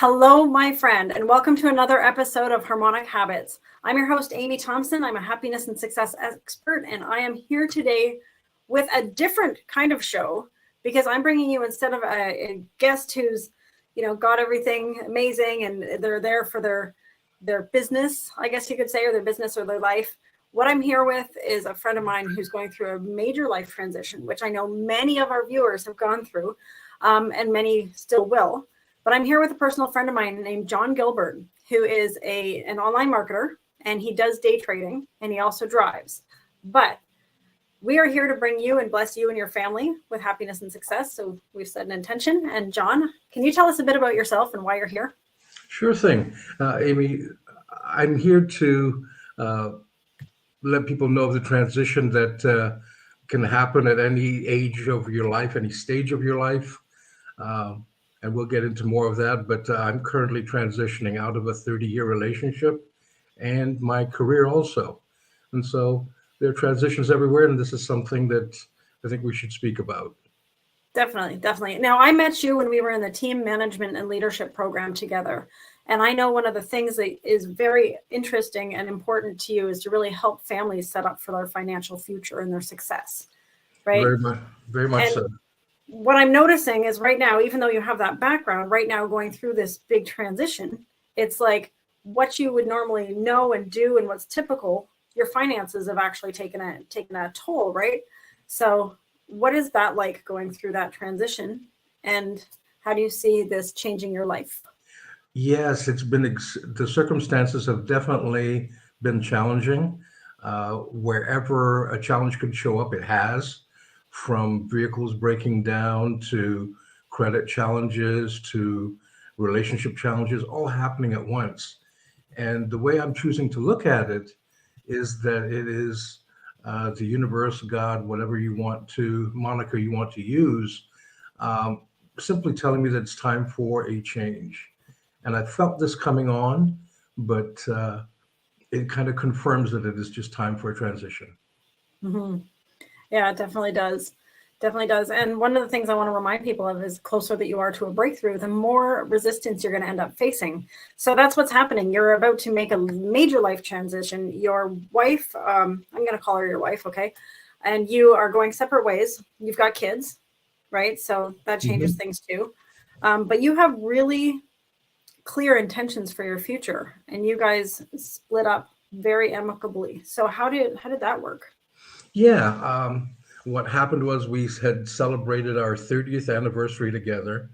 Hello, my friend, and welcome to another episode of Harmonic Habits. I'm your host, Amy Thomson. I'm a happiness and success expert, and I am here today with a different kind of show because I'm bringing you, instead of a guest who's, got everything amazing and they're there for their business, I guess you could say, or their business or their life. What I'm here with is a friend of mine who's going through a major life transition, which I know many of our viewers have gone through, and many still will. But I'm here with a personal friend of mine named John Gilbert, who is an online marketer, and he does day trading, and he also drives. But we are here to bring you and bless you and your family with happiness and success. So we've set an intention. And John, can you tell us a bit about yourself and why you're here? Sure thing. Amy, I'm here to let people know of the transition that can happen at any age of your life, any stage of your life. And we'll get into more of that, but I'm currently transitioning out of a 30-year relationship and my career also. And so there are transitions everywhere, and this is something that I think we should speak about. Definitely. Now, I met you when we were in the team management and leadership program together. And I know one of the things that is very interesting and important to you is to really help families set up for their financial future and their success, right? Very much so. What I'm noticing is right now, even though you have that background, right now going through this big transition, it's like what you would normally know and do and what's typical, your finances have actually taken a toll, right? So what is that like going through that transition, and how do you see this changing your life? Yes, the circumstances have definitely been challenging. Wherever a challenge could show up, it has. From vehicles breaking down to credit challenges to relationship challenges, all happening at once. And the way I'm choosing to look at it is that it is the universe, God, whatever moniker you want to use, simply telling me that it's time for a change. And I felt this coming on, but it kind of confirms that it is just time for a transition. Mm-hmm. Yeah, it definitely does. And one of the things I want to remind people of is the closer that you are to a breakthrough, the more resistance you're going to end up facing. So that's what's happening. You're about to make a major life transition. Your wife, I'm going to call her your wife, okay? And you are going separate ways. You've got kids, right? So that changes things too. But you have really clear intentions for your future, and you guys split up very amicably. So how did that work? Yeah. What happened was we had celebrated our 30th anniversary together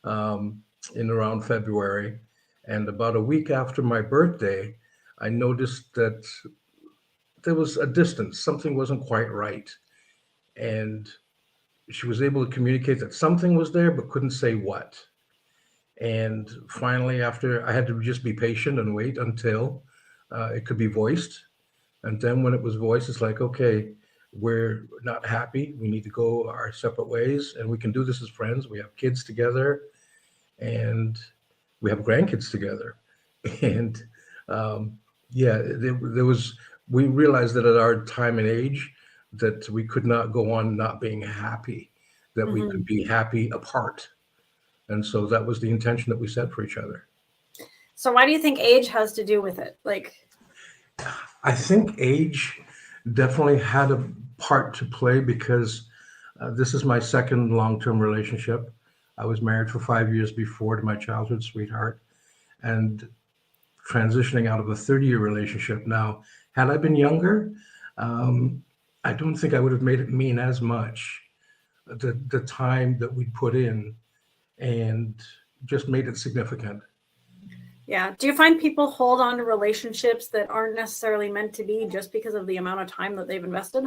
in around February. And about a week after my birthday, I noticed that there was a distance. Something wasn't quite right. And she was able to communicate that something was there, but couldn't say what. And finally, after I had to just be patient and wait until it could be voiced. And then when it was voiced, it's like, okay, we're not happy. We need to go our separate ways, and we can do this as friends. We have kids together, and we have grandkids together. And we realized that at our time and age that we could not go on not being happy, that we could be happy apart. And so that was the intention that we set for each other. So why do you think age has to do with it? I think age definitely had a part to play because this is my second long-term relationship. I was married for 5 years before to my childhood sweetheart, and transitioning out of a 30-year relationship. Now, had I been younger, I don't think I would have made it mean as much. The time that we put in and just made it significant. Yeah. Do you find people hold on to relationships that aren't necessarily meant to be just because of the amount of time that they've invested?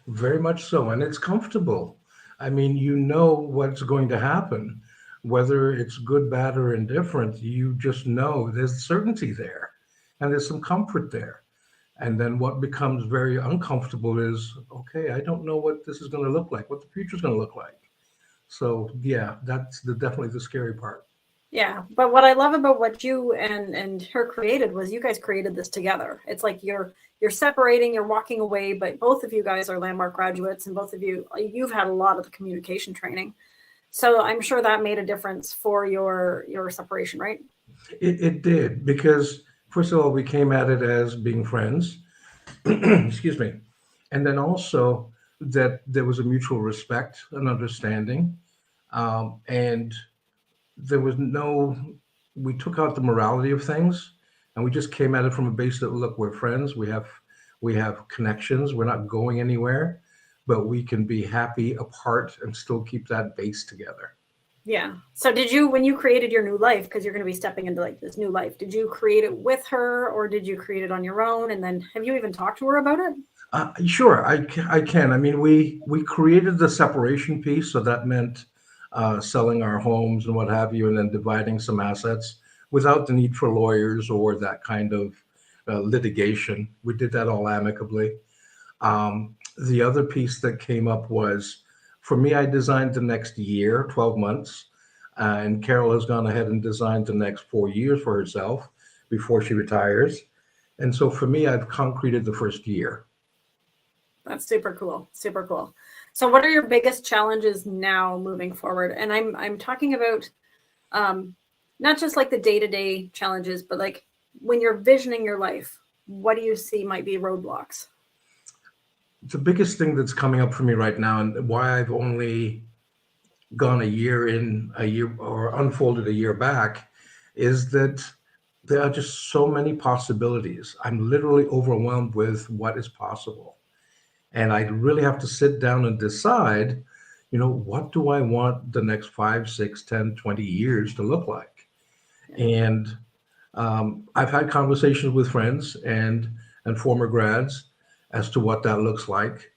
Very much so. And it's comfortable. I mean, you know what's going to happen, whether it's good, bad, or indifferent. You just know there's certainty there and there's some comfort there. And then what becomes very uncomfortable is, okay, I don't know what this is going to look like, what the future is going to look like. So yeah, that's definitely the scary part. Yeah. But what I love about what you and her created was you guys created this together. It's like you're separating, you're walking away, but both of you guys are Landmark graduates, and both of you've had a lot of the communication training. So I'm sure that made a difference for your separation, right? It did, because first of all, we came at it as being friends, excuse me, and then also that there was a mutual respect and understanding, and there was no, we took out the morality of things, and we just came at it from a base that, look, we're friends, we have connections, we're not going anywhere, but we can be happy apart and still keep that base together. Yeah. So did you, when you created your new life, because you're going to be stepping into like this new life, did you create it with her or did you create it on your own? And then have you even talked to her about it? Sure, I can. I mean, we created the separation piece, so that meant selling our homes and what have you, and then dividing some assets without the need for lawyers or that kind of litigation. We did that all amicably. The other piece that came up was, for me, I designed the next year, 12 months, and Carol has gone ahead and designed the next 4 years for herself before she retires. And so for me, I've concreted the first year. That's super cool. Super cool. So what are your biggest challenges now moving forward? And I'm talking about not just like the day-to-day challenges, but like when you're visioning your life, what do you see might be roadblocks? The biggest thing that's coming up for me right now, and why I've only gone a year or unfolded a year back, is that there are just so many possibilities. I'm literally overwhelmed with what is possible. And I really have to sit down and decide, what do I want the next 5, 6, 10, 20 years to look like? And I've had conversations with friends and former grads as to what that looks like.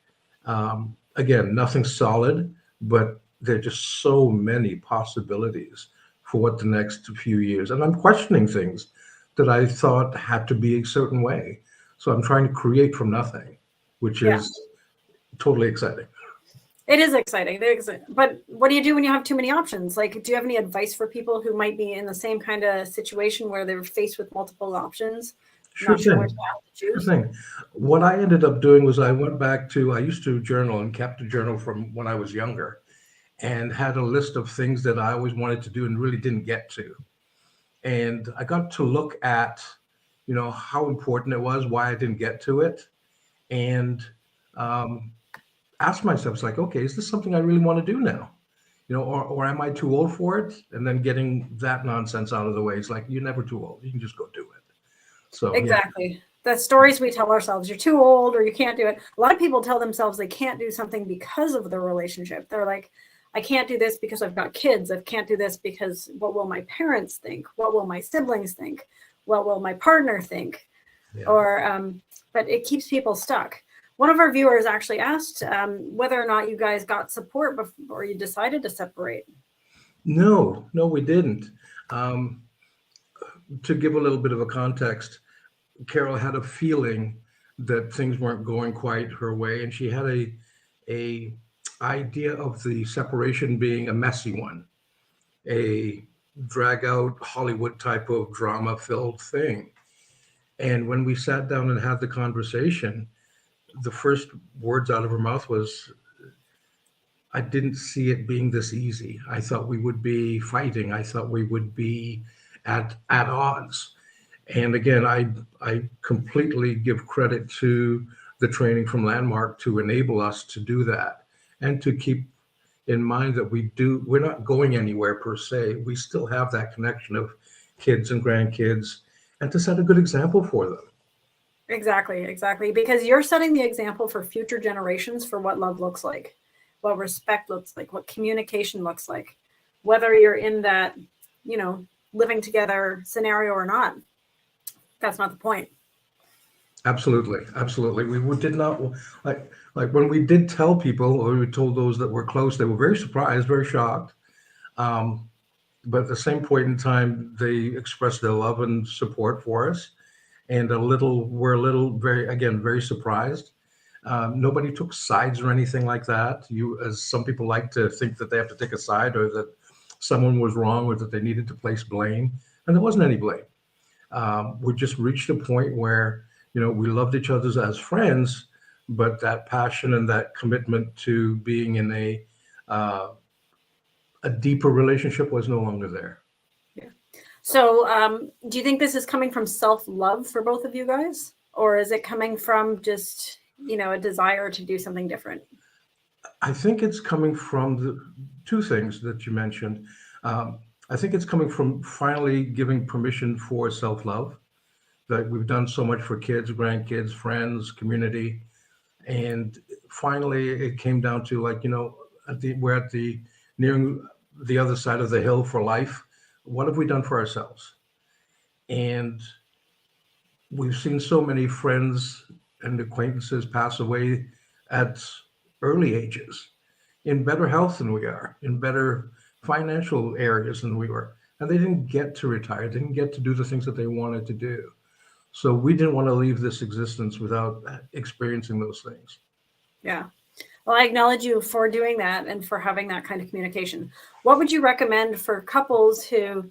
Again, nothing solid, but there are just so many possibilities for what the next few years. And I'm questioning things that I thought had to be a certain way. So I'm trying to create from nothing, which Yeah, is totally exciting. it is exciting. But what do you do when you have too many options? Like, do you have any advice for people who might be in the same kind of situation where they're faced with multiple options, Sure not sure which thing. path to Sure choose? thing. What I ended up doing was I used to journal and kept a journal from when I was younger, and had a list of things that I always wanted to do and really didn't get to. And I got to look at, how important it was, why I didn't get to it, and um, ask myself, it's like, okay, is this something I really want to do now? Or am I too old for it? And then getting that nonsense out of the way. It's like, you're never too old. You can just go do it. So yeah. Exactly. The stories we tell ourselves, you're too old or you can't do it. A lot of people tell themselves they can't do something because of their relationship. They're like, I can't do this because I've got kids. I can't do this because what will my parents think? What will my siblings think? What will my partner think? Yeah. Or, but it keeps people stuck. One of our viewers actually asked whether or not you guys got support before you decided to separate. No, we didn't. Um, to give a little bit of a context, Carol had a feeling that things weren't going quite her way, and she had a idea of the separation being a messy one, a drag out Hollywood type of drama filled thing. And when we sat down and had the conversation, the first words out of her mouth was, I didn't see it being this easy. I thought we would be fighting. I thought we would be at odds. And again, I completely give credit to the training from Landmark to enable us to do that, and to keep in mind that we're not going anywhere per se. We still have that connection of kids and grandkids, and to set a good example for them. Exactly. Because you're setting the example for future generations for what love looks like, what respect looks like, what communication looks like, whether you're in that, living together scenario or not. That's not the point. Absolutely. We did not like when we did tell people, or we told those that were close, they were very surprised, very shocked. But at the same point in time, they expressed their love and support for us, and we're a little, very surprised. Nobody took sides or anything like that. As some people like to think that they have to take a side, or that someone was wrong, or that they needed to place blame, and there wasn't any blame. We just reached a point where, we loved each other as friends, but that passion and that commitment to being in a a deeper relationship was no longer there. Yeah. So do you think this is coming from self-love for both of you guys? Or is it coming from just, a desire to do something different? I think it's coming from the two things that you mentioned. I think it's coming from finally giving permission for self-love, that we've done so much for kids, grandkids, friends, community. And finally it came down to, like, we're at the nearing the other side of the hill for life. What have we done for ourselves? And we've seen so many friends and acquaintances pass away at early ages, in better health than we are, in better financial areas than we were. And they didn't get to retire, didn't get to do the things that they wanted to do. So we didn't want to leave this existence without experiencing those things. Yeah. Well, I acknowledge you for doing that and for having that kind of communication. What would you recommend for couples who,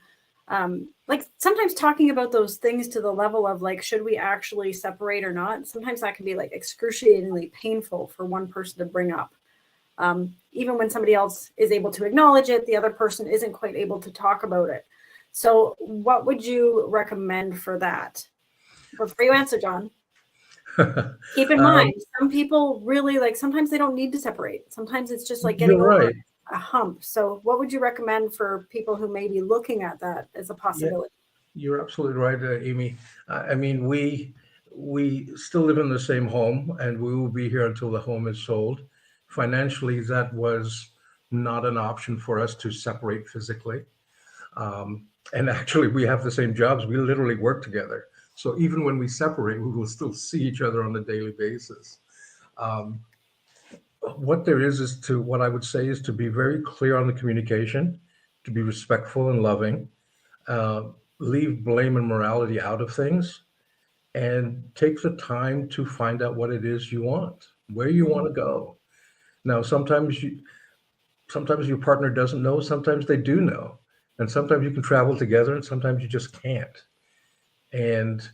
like, sometimes talking about those things to the level of, like, should we actually separate or not? Sometimes that can be, like, excruciatingly painful for one person to bring up. Even when somebody else is able to acknowledge it, the other person isn't quite able to talk about it. So what would you recommend for that? Before you answer, John, keep in mind, some people really, like, sometimes they don't need to separate. Sometimes it's just like getting You're over right. a hump. So what would you recommend for people who may be looking at that as a possibility? You're absolutely right, Amy. I mean, we still live in the same home, and we will be here until the home is sold. Financially, that was not an option for us to separate physically. And actually, we have the same jobs. We literally work together. So even when we separate, we will still see each other on a daily basis. What there is to, what I would say is to be very clear on the communication, to be respectful and loving, uh, leave blame and morality out of things, and take the time to find out what it is you want, where you want to go. Now, sometimes your partner doesn't know, sometimes they do know, and sometimes you can travel together, and sometimes you just can't. And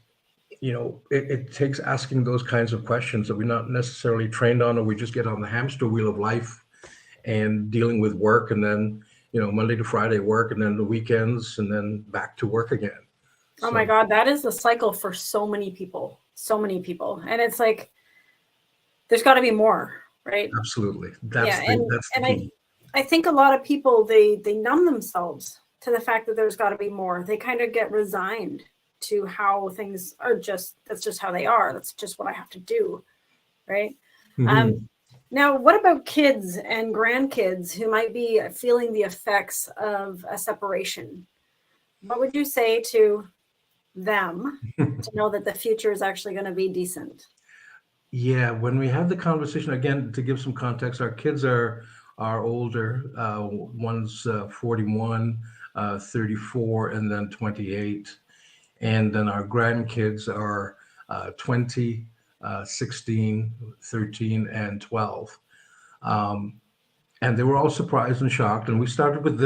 it takes asking those kinds of questions that we're not necessarily trained on, or we just get on the hamster wheel of life and dealing with work, and then Monday to Friday work, and then the weekends, and then back to work again. Oh my God, that is the cycle for so many people. And it's like, there's got to be more, right? Absolutely. That's the key. I think a lot of people, they numb themselves to the fact that there's got to be more. They kind of get resigned to how things are, that's just how they are. That's just what I have to do, right? Mm-hmm. Now, what about kids and grandkids who might be feeling the effects of a separation? What would you say to them to know that the future is actually going to be decent? Yeah, when we have the conversation, again, to give some context, our kids are older. One's 41, 34, and then 28. And then our grandkids are 20, 16, 13, and 12. And they were all surprised and shocked. And we started with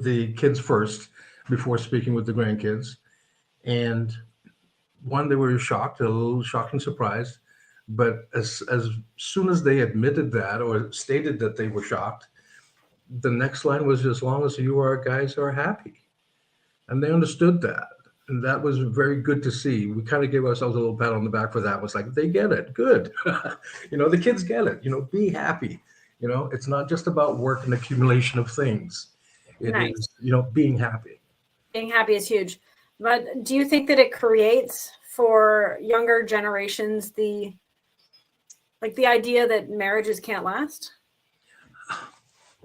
the kids first before speaking with the grandkids. And one, they were shocked, a little shocked and surprised. But as soon as they admitted that or stated that they were shocked, the next line was, as long as you are guys are happy. And they understood that. And that was very good to see. We kind of gave ourselves a little pat on the back for that. It was like, they get it. Good. The kids get it. Be happy. It's not just about work and accumulation of things. It is, being happy. Being happy is huge. But do you think that it creates for younger generations the idea that marriages can't last?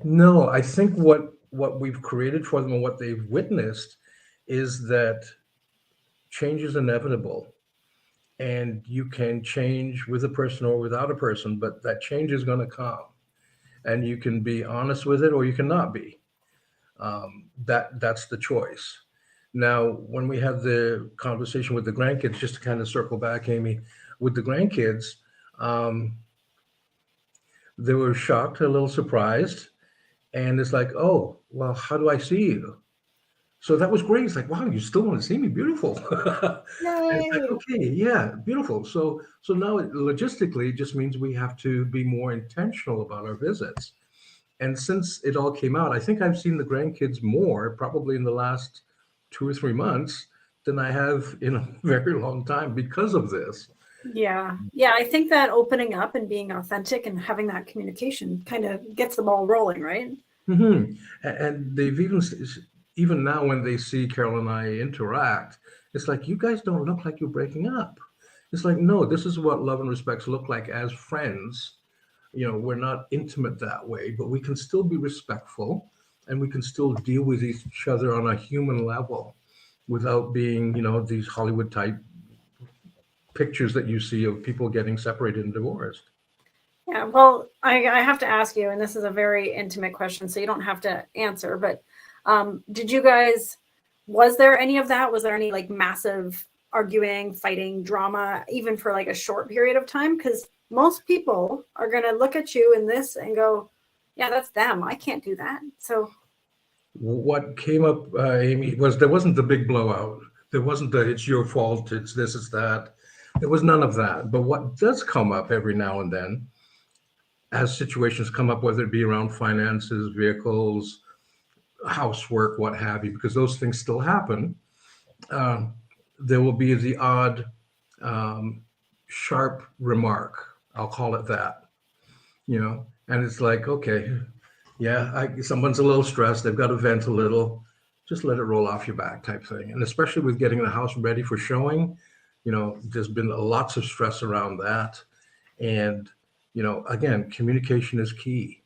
No, I think what we've created for them and what they've witnessed is that change is inevitable, and you can change with a person or without a person, but that change is going to come, and you can be honest with it or you cannot be. That's the choice. Now, when we had the conversation with the grandkids, just to kind of circle back, Amy, with the grandkids, they were shocked, a little surprised, and it's like, oh, well, how do I see you? So that was great. It's like, wow, you still want to see me? Beautiful. And it's like, okay, yeah, beautiful. So now logistically, it just means we have to be more intentional about our visits. And since it all came out, I think I've seen the grandkids more probably in the last 2 or 3 months than I have in a very long time because of this. Yeah. Yeah. I think that opening up and being authentic and having that communication kind of gets the ball rolling, right? And they've even now when they see Carol and I interact, it's like, you guys don't look like you're breaking up. It's like, no, this is what love and respects look like as friends. We're not intimate that way, but we can still be respectful and we can still deal with each other on a human level without being, these Hollywood type pictures that you see of people getting separated and divorced. Yeah, well, I have to ask you, and this is a very intimate question, so you don't have to answer, but did you guys, was there any of that? Was there any like massive arguing, fighting, drama, even for like a short period of time? Because most people are going to look at you in this and go, yeah, that's them. I can't do that. So What came up, Amy, was there wasn't the big blowout. There wasn't the it's your fault, it's this, it's that. There was none of that. But what does come up every now and then, as situations come up, whether it be around finances, vehicles, housework, what have you, because those things still happen, there will be the odd sharp remark. I'll call it that, and it's like, okay, yeah, someone's a little stressed. They've got to vent a little. Just let it roll off your back type thing. And especially with getting the house ready for showing, there's been lots of stress around that. And, again, communication is key.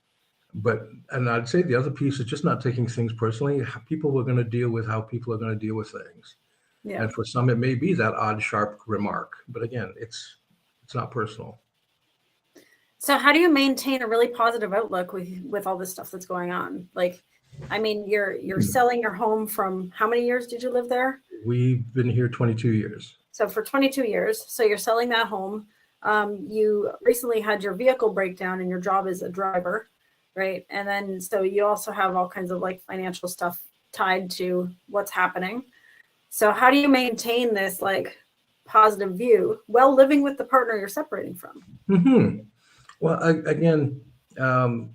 And I'd say the other piece is just not taking things personally. People are going to deal with how people are going to deal with things. yeah. And for some, it may be that odd, sharp remark. But again, it's not personal. So how do you maintain a really positive outlook with all this stuff that's going on? Like, I mean, you're selling your home from how many years did you live there? We've been here 22 years. So for 22 years, so you're selling that home. You recently had your vehicle breakdown and your job as a driver, right? And then, so you also have all kinds of like financial stuff tied to what's happening. So how do you maintain this like positive view while living with the partner you're separating from? Well, again, I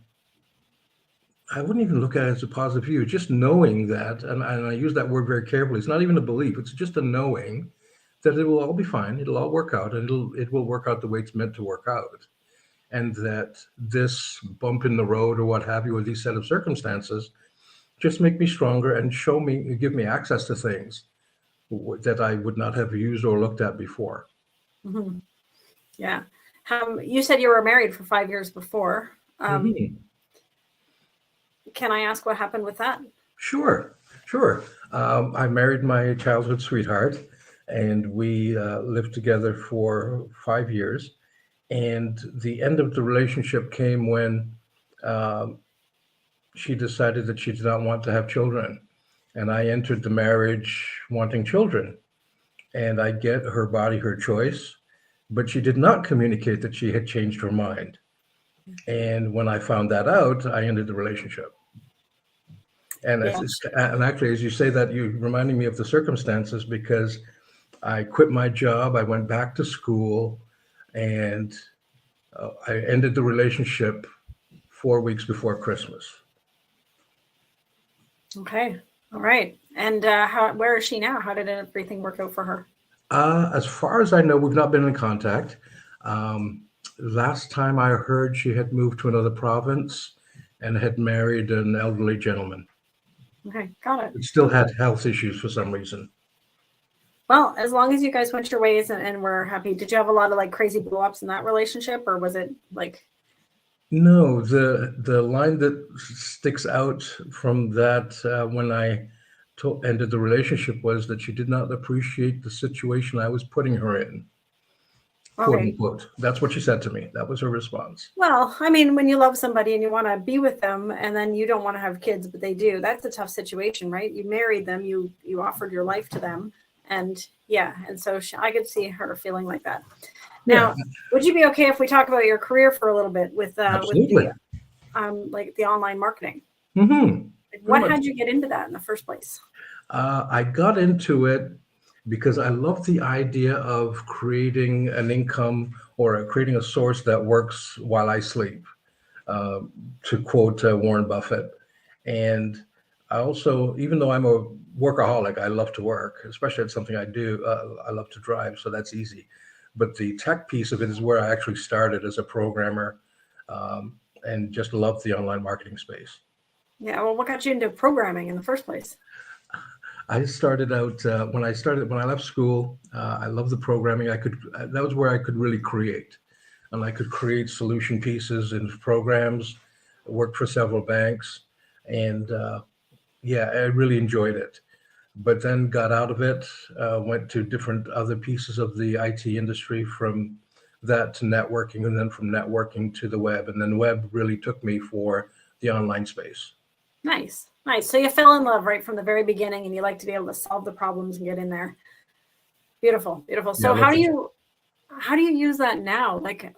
wouldn't even look at it as a positive view. Just knowing that, and I use that word very carefully. It's not even a belief. It's just a knowing that it will all be fine. It'll all work out, and it will work out the way it's meant to work out. And that this bump in the road or what have you, or these set of circumstances, just make me stronger and give me access to things that I would not have used or looked at before. Mm-hmm. Yeah. You said you were married for 5 years before. Can I ask what happened with that? Sure. I married my childhood sweetheart, and we lived together for 5 years. And the end of the relationship came when she decided that she did not want to have children. And I entered the marriage wanting children. And I get her body, her choice. But she did not communicate that she had changed her mind. And when I found that out, I ended the relationship. And, and actually, as you say that, you're reminding me of the circumstances, because I quit my job, I went back to school, and I ended the relationship 4 weeks before Christmas. Okay. All right. And where is she now? How did everything work out for her? As far as I know, we've not been in contact. Last time I heard, she had moved to another province and had married an elderly gentleman. Okay, got it. But still had health issues for some reason. Well, as long as you guys went your ways and were happy. Did you have a lot of like crazy blow-ups in that relationship, or was it like? No, the line that sticks out from that when I ended the relationship was that she did not appreciate the situation I was putting her in. Quote unquote. That's what she said to me. That was her response. Well, I mean, when you love somebody and you want to be with them, and then you don't want to have kids, but they do, that's a tough situation, right? You married them, you offered your life to them. And yeah, and so I could see her feeling like that. Now, would you be okay if we talk about your career for a little bit with the like the online marketing? What had you get into that in the first place? I got into it because I love the idea of creating an income or creating a source that works while I sleep. uh, to quote Warren Buffett. And I also, even though I'm a workaholic, I love to work, especially at something I do. I love to drive, so that's easy. But the tech piece of it is where I actually started as a programmer, and just loved the online marketing space. Yeah. Well, what got you into programming in the first place? I started out when I left school. I loved the programming. That was where I could really create, and I could create solution pieces and programs. I worked for several banks, and yeah, I really enjoyed it. But then got out of it, went to different other pieces of the IT industry, from that to networking, and then from networking to the web. And then web really took me for the online space. Nice. Nice. So you fell in love right from the very beginning, and you like to be able to solve the problems and get in there. Beautiful. Beautiful. So Yeah, how do you use that now? Like,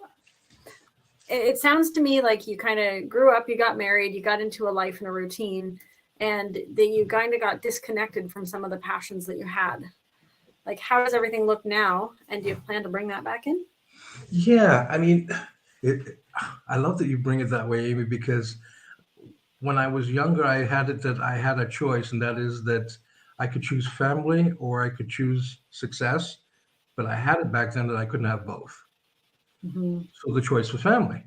it sounds to me like you kind of grew up, you got married, you got into a life and a routine, and that you kind of got disconnected from some of the passions that you had. Like, how does everything look now? And do you plan to bring that back in? yeah. I mean, I love that you bring it that way, Amy, because when I was younger, I had it that I had a choice, and that is that I could choose family or I could choose success. But I had it back then that I couldn't have both. Mm-hmm. So the choice was family.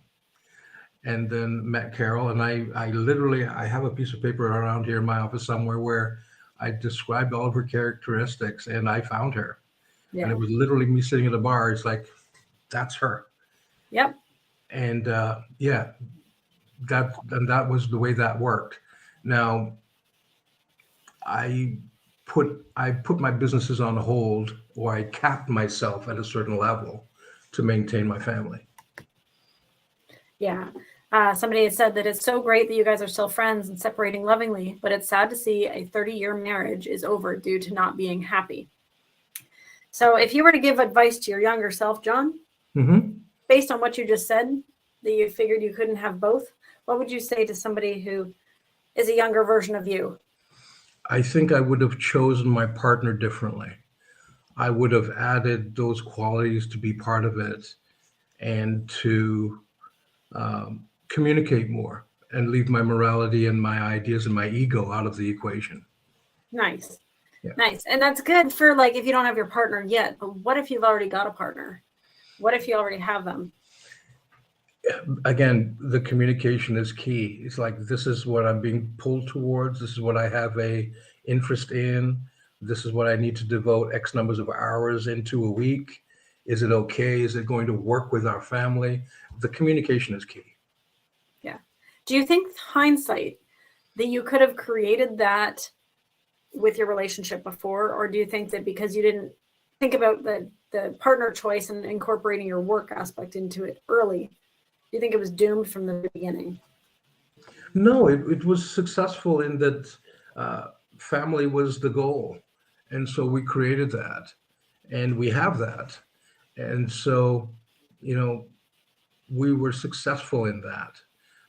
And then met Carol, and I literally, I have a piece of paper around here in my office somewhere where I described all of her characteristics, and I found her. And Yeah. it was literally me sitting at a bar. It's like, that's her. Yep. And yeah, that was the way that worked. Now, I I put my businesses on hold, or I capped myself at a certain level to maintain my family. Yeah. Somebody had said that it's so great that you guys are still friends and separating lovingly, but it's sad to see a 30-year marriage is over due to not being happy. So if you were to give advice to your younger self, John, Hmm. based on what you just said, that you figured you couldn't have both, what would you say to somebody who is a younger version of you? I think I would have chosen my partner differently. I would have added those qualities to be part of it, and to communicate more, and leave my morality and my ideas and my ego out of the equation. Nice. Yeah. Nice. And that's good for, like, if you don't have your partner yet, but what if you've already got a partner? What if you already have them? Again, the communication is key. It's like, this is what I'm being pulled towards. This is what I have a interest in. This is what I need to devote X numbers of hours into a week. Is it okay? Is it going to work with our family? The communication is key. Yeah. Do you think, with hindsight, that you could have created that with your relationship before? Or do you think that because you didn't think about the partner choice and incorporating your work aspect into it early, do you think it was doomed from the beginning? No, it was successful in that family was the goal. And so we created that, and we have that. And so, you know, we were successful in that.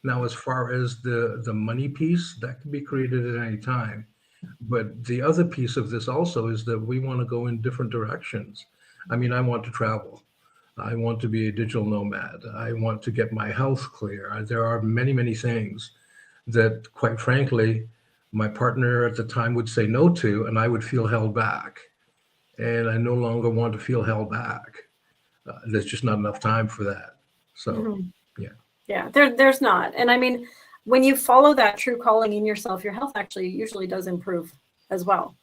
Now, as far as the money piece, that can be created at any time. But the other piece of this also is that we want to go in different directions. I mean, I want to travel. I want to be a digital nomad. I want to get my health clear. There are many, many things that, quite frankly, my partner at the time would say no to, and I would feel held back. And I no longer want to feel held back. There's just not enough time for that. So, Mhm. yeah. Yeah, there's not. And I mean, when you follow that true calling in yourself, your health actually usually does improve as well.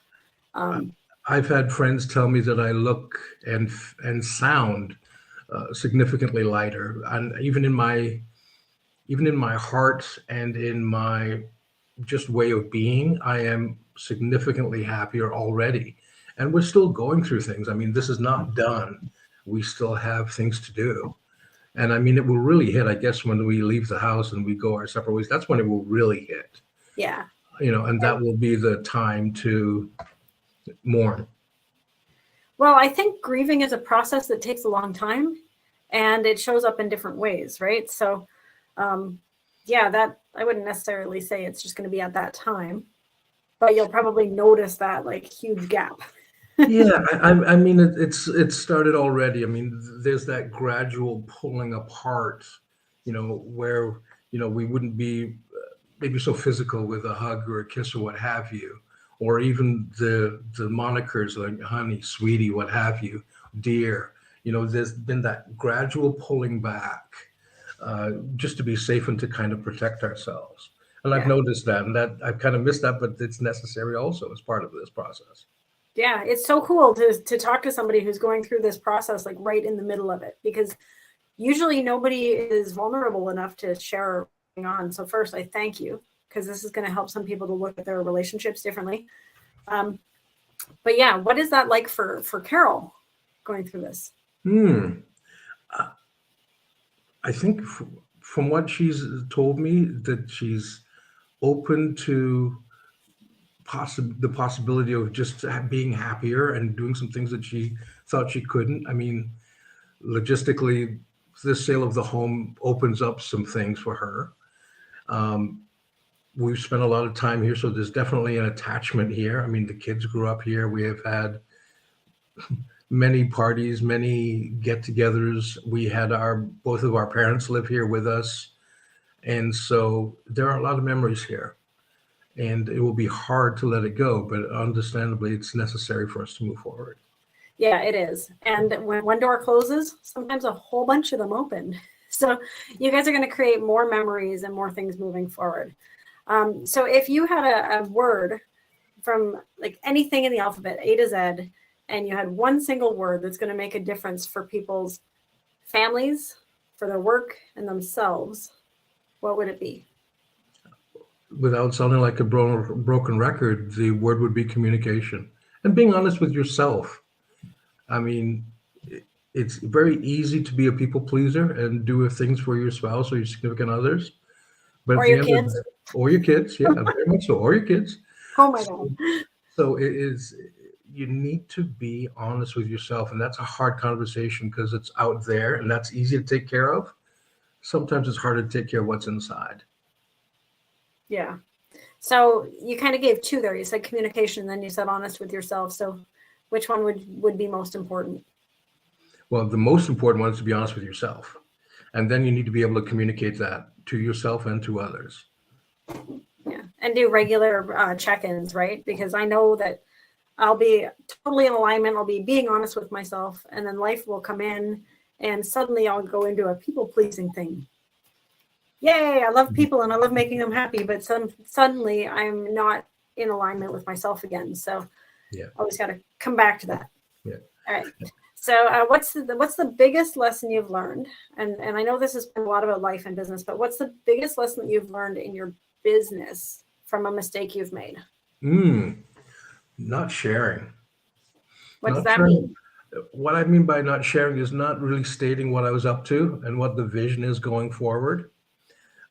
Um, I've had friends tell me that I look and sound significantly lighter, and even in my heart and in my just way of being, I am significantly happier already. And we're still going through things. I mean, this is not done. We still have things to do. And I mean, it will really hit, I guess, when we leave the house and we go our separate ways. That's when it will really hit, yeah. and that will be the time to mourn. Well, I think grieving is a process that takes a long time, and it shows up in different ways, right? So, um, yeah, that I wouldn't necessarily say it's just going to be at that time, but you'll probably notice that, like, huge gap. Yeah, I mean, it started already. I mean, there's that gradual pulling apart, where we wouldn't be maybe so physical with a hug or a kiss or what have you, or even the monikers like honey, sweetie, what have you, dear. There's been that gradual pulling back just to be safe and to kind of protect ourselves. And I've Yeah. noticed that, and that I've kind of missed that, but it's necessary also as part of this process. Yeah, it's so cool to talk to somebody who's going through this process, like right in the middle of it, because usually nobody is vulnerable enough to share what's going on. So first, I thank you, because this is going to help some people to look at their relationships differently. But yeah, what is that like for Carol going through this? I think from what she's told me, that she's open to the possibility of just being happier and doing some things that she thought she couldn't. I mean, logistically, this sale of the home opens up some things for her. We've spent a lot of time here, so there's definitely an attachment here. I mean, the kids grew up here. We have had many parties, many get-togethers. We had both of our parents live here with us, and so there are a lot of memories here. And it will be hard to let it go, but understandably, it's necessary for us to move forward. Yeah, it is. And when one door closes, sometimes a whole bunch of them open. So you guys are going to create more memories and more things moving forward. So if you had a word from like anything in the alphabet, A to Z, and you had one single word that's going to make a difference for people's families, for their work, and themselves, what would it be? Without sounding like a broken record, the word would be communication and being honest with yourself. I mean, it's very easy to be a people pleaser and do things for your spouse or your significant others. But Or at the your end kids? or your kids, yeah, very much so, or your kids. Oh my God. So you need to be honest with yourself. And that's a hard conversation because it's out there and that's easy to take care of. Sometimes it's harder to take care of what's inside. Yeah. So you kind of gave two there. You said communication, then you said honest with yourself. So which one would be most important? Well, the most important one is to be honest with yourself. And then you need to be able to communicate that to yourself and to others. Yeah. And do regular check-ins, right? Because I know that I'll be totally in alignment. I'll be being honest with myself, and then life will come in and suddenly I'll go into a people-pleasing thing. Yay, I love people and I love making them happy, but suddenly I'm not in alignment with myself again. So yeah, always got to come back to that. Yeah. All right. So what's the biggest lesson you've learned? And I know this has been a lot about life and business, but what's the biggest lesson that you've learned in your business from a mistake you've made? Not sharing. What does that mean? What I mean by not sharing is not really stating what I was up to and what the vision is going forward.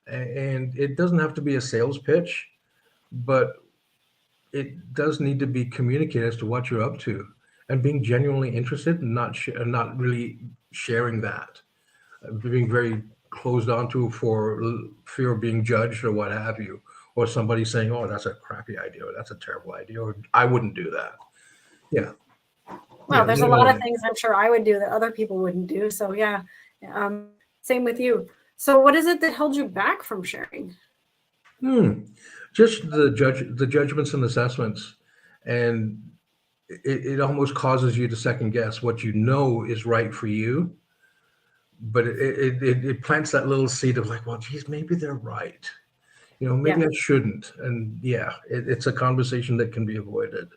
And it doesn't have to be a sales pitch, but it does need to be communicated as to what you're up to and being genuinely interested and not really sharing that, being very closed onto for fear of being judged or what have you, or somebody saying, oh, that's a crappy idea, or that's a terrible idea, or I wouldn't do that. Yeah. Well, there's a lot of things I'm sure I would do that other people wouldn't do. So yeah, same with you. So what is it that held you back from sharing? Just the judgments and assessments, and it almost causes you to second guess what you know is right for you, but it plants that little seed of like, well, geez, maybe they're right. Maybe I shouldn't. And yeah, it's a conversation that can be avoided.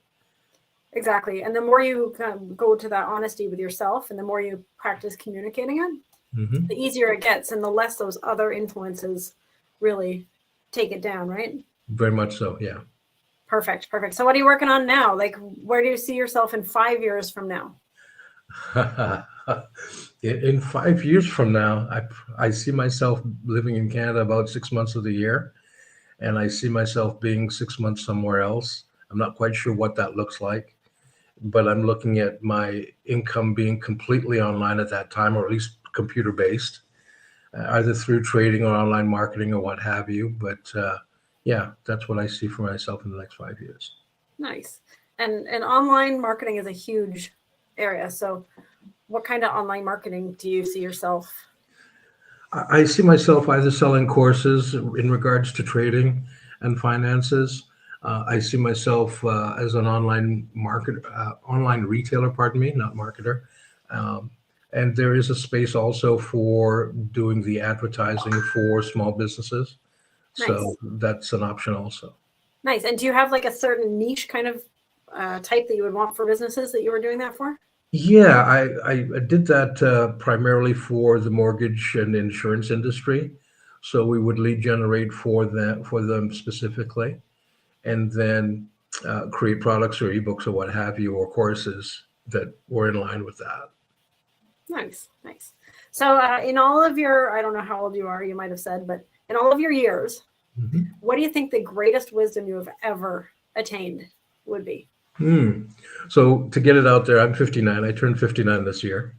Exactly. And the more you kind of go to that honesty with yourself and the more you practice communicating it, the easier it gets and the less those other influences really take it down, right? Very much so, yeah. Perfect. So what are you working on now? Like, where do you see yourself in 5 years from now? In 5 years from now, I see myself living in Canada about 6 months of the year, and I see myself being 6 months somewhere else. I'm not quite sure what that looks like, but I'm looking at my income being completely online at that time, or at least computer-based, either through trading or online marketing or what have you. But yeah, that's what I see for myself in the next 5 years. Nice. And online marketing is a huge area. So what kind of online marketing do you see yourself? I see myself either selling courses in regards to trading and finances. I see myself as an online retailer, pardon me, not marketer. Um, and there is a space also for doing the advertising for small businesses. Nice. So that's an option also. Nice. And do you have like a certain niche kind of type that you would want for businesses that you were doing that for? Yeah, I did that primarily for the mortgage and insurance industry. So we would lead generate for them specifically, and then create products or ebooks or what have you, or courses that were in line with that. Nice, nice. So in all of your, I don't know how old you are, you might have said, but in all of your years, Mhm. what do you think the greatest wisdom you have ever attained would be? Hmm. So to get it out there, I'm 59. I turned 59 this year.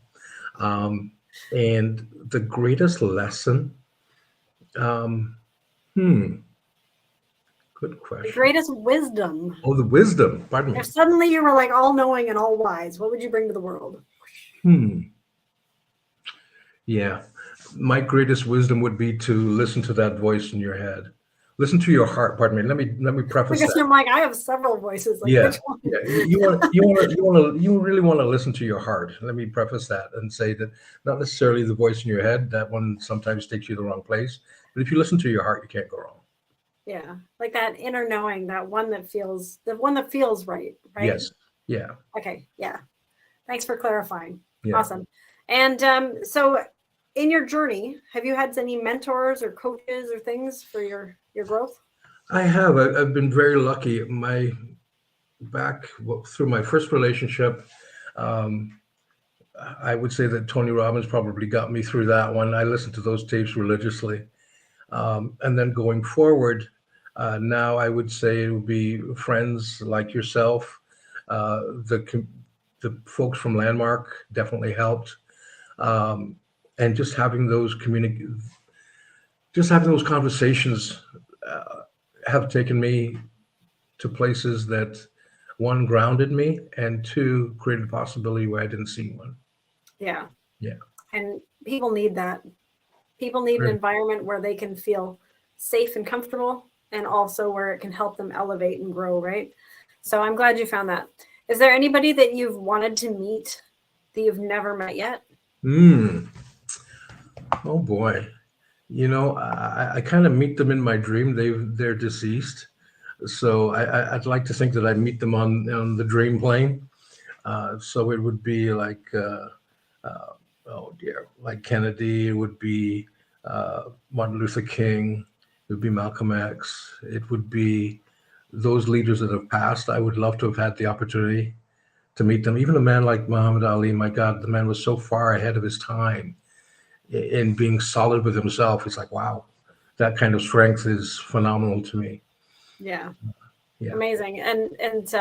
And the greatest lesson, um, hmm, good The question. greatest wisdom. Oh, the wisdom, pardon me. If suddenly you were like all knowing and all wise, what would you bring to the world? Hmm. Yeah. My greatest wisdom would be to listen to that voice in your head. Listen to your heart, pardon me. Let me preface Because that. I'm like, I have several voices. Like, Yeah. which one? Yeah. You really want to listen to your heart. Let me preface that and say that not necessarily the voice in your head, that one sometimes takes you the wrong place. But if you listen to your heart, you can't go wrong. Yeah, like that inner knowing, the one that feels right, right? Yes. Yeah. Okay, yeah. Thanks for clarifying. Yeah. Awesome. And so in your journey, have you had any mentors or coaches or things for your growth? I have. I've been very lucky. My back well, through my first relationship, um, I would say that Tony Robbins probably got me through that one. I listened to those tapes religiously. And then going forward, now I would say it would be friends like yourself. The folks from Landmark definitely helped. Um, and just having those conversations uh, have taken me to places that one grounded me and two created a possibility where I didn't see one. Yeah. Yeah. And people need that. People need an Right. environment where they can feel safe and comfortable and also where it can help them elevate and grow, right? So I'm glad you found that. Is there anybody that you've wanted to meet that you've never met yet? Mm. Oh boy. I kind of meet them in my dream. They're deceased, so I'd like to think that I meet them on the dream plane. So it would be like uh, oh dear, like Kennedy. It would be Martin Luther King. It would be Malcolm X. It would be those leaders that have passed. I would love to have had the opportunity to meet them. Even a man like Muhammad Ali. My God, the man was so far ahead of his time in being solid with himself. It's like, wow, that kind of strength is phenomenal to me. Yeah, Yeah. amazing. And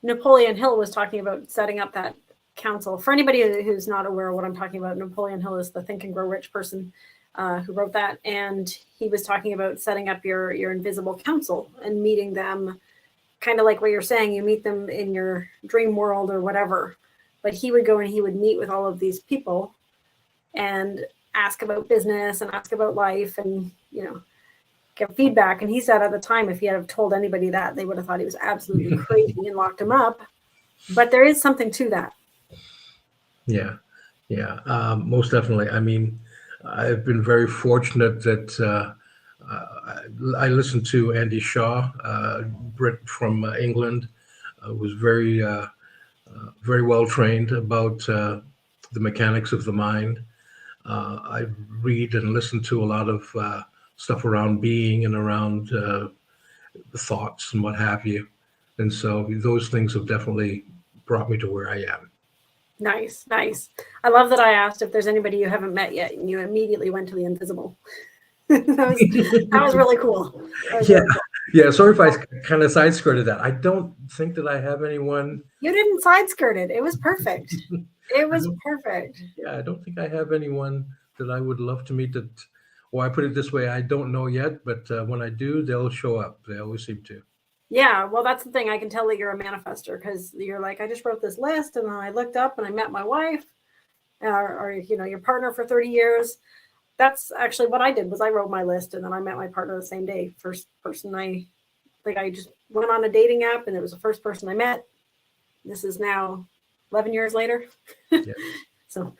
Napoleon Hill was talking about setting up that council. For anybody who's not aware of what I'm talking about, Napoleon Hill is the Think and Grow Rich person who wrote that, and he was talking about setting up your invisible council and meeting them, kind of like what you're saying. You meet them in your dream world or whatever, but he would go and he would meet with all of these people and ask about business and ask about life and get feedback. And he said at the time, if he had have told anybody that, they would have thought he was absolutely crazy and locked him up. But there is something to that. Yeah. Yeah. Most definitely. I mean, I've been very fortunate that I listened to Andy Shaw, Brit from England, was very well trained about the mechanics of the mind. I read and listen to a lot of stuff around being and around thoughts and what have you. And so those things have definitely brought me to where I am. Nice, nice. I love that I asked if there's anybody you haven't met yet, and you immediately went to the invisible. that was really cool. That was Yeah, really cool. yeah. Sorry if I kind of side skirted that. I don't think that I have anyone. You didn't side skirt it. It was perfect. It I was don't. perfect. Yeah, I don't think I have anyone that I would love to meet. That, or I put it this way, I don't know yet, but when I do, they'll show up. They always seem to. Yeah, well, that's the thing. I can tell that you're a manifester because you're like, I just wrote this list and then I looked up and I met my wife or your partner for 30 years. that's actually what I did. Was I wrote my list, and then I met my partner the same day. First person I just went on a dating app, and it was the first person I met. This is now 11 years later. Yeah. So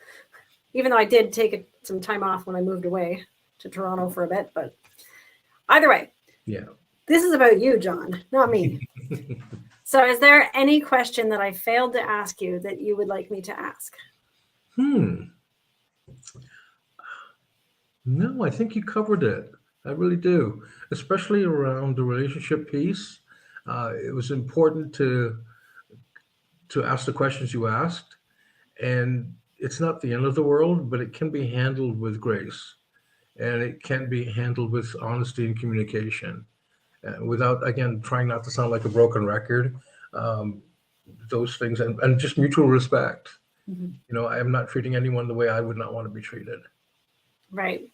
even though I did take some time off when I moved away to Toronto for a bit, but either way, Yeah. this is about you, John, not me. So is there any question that I failed to ask you that you would like me to ask? No, I think you covered it. I really do, especially around the relationship piece. It was important to ask the questions you asked, and it's not the end of the world, but it can be handled with grace, and it can be handled with honesty and communication, without, again, trying not to sound like a broken record. Um, those things, and just mutual respect. Mm-hmm. I am not treating anyone the way I would not want to be treated. Right.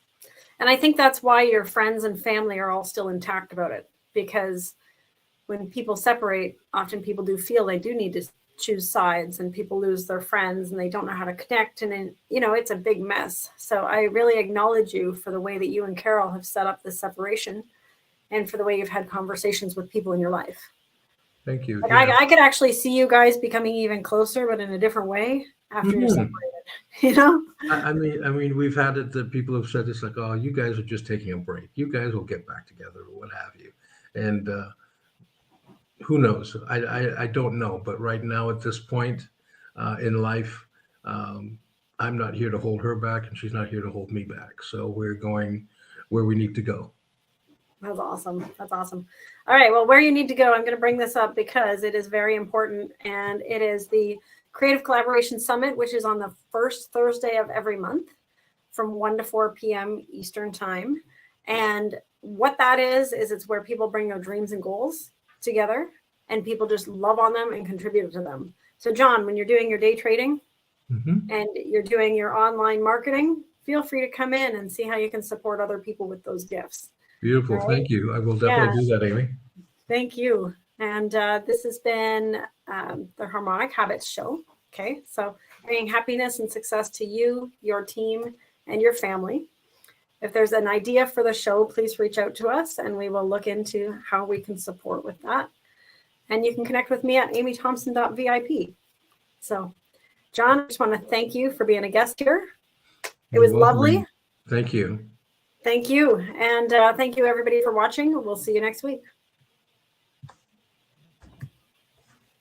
And I think that's why your friends and family are all still intact about it, because when people separate, often people do feel they do need to choose sides, and people lose their friends and they don't know how to connect. And then, it's a big mess. So I really acknowledge you for the way that you and Carol have set up this separation, and for the way you've had conversations with people in your life. Thank you. Like, Yeah. I could actually see you guys becoming even closer, but in a different way after you're separated, I mean, we've had it that people have said it's like, oh, you guys are just taking a break. You guys will get back together or what have you. And who knows? I don't know. But right now at this point in life, I'm not here to hold her back, and she's not here to hold me back. So we're going where we need to go. That's awesome. That's awesome. All right. Well, where you need to go, I'm going to bring this up because it is very important. And it is the Creative Collaboration Summit, which is on the first Thursday of every month from 1 to 4 p.m. Eastern time. And what that is it's where people bring their dreams and goals together, and people just love on them and contribute to them. So, John, when you're doing your day trading and you're doing your online marketing, feel free to come in and see how you can support other people with those gifts. Beautiful. Right? Thank you. I will definitely do that, Amy. Thank you. And this has been the Harmonic Habits Show. Okay. So bringing happiness and success to you, your team, and your family. If there's an idea for the show, please reach out to us and we will look into how we can support with that. And you can connect with me at AmyThomson.vip. So, John, I just want to thank you for being a guest here. It was lovely. Thank you. Thank you. And thank you, everybody, for watching. We'll see you next week.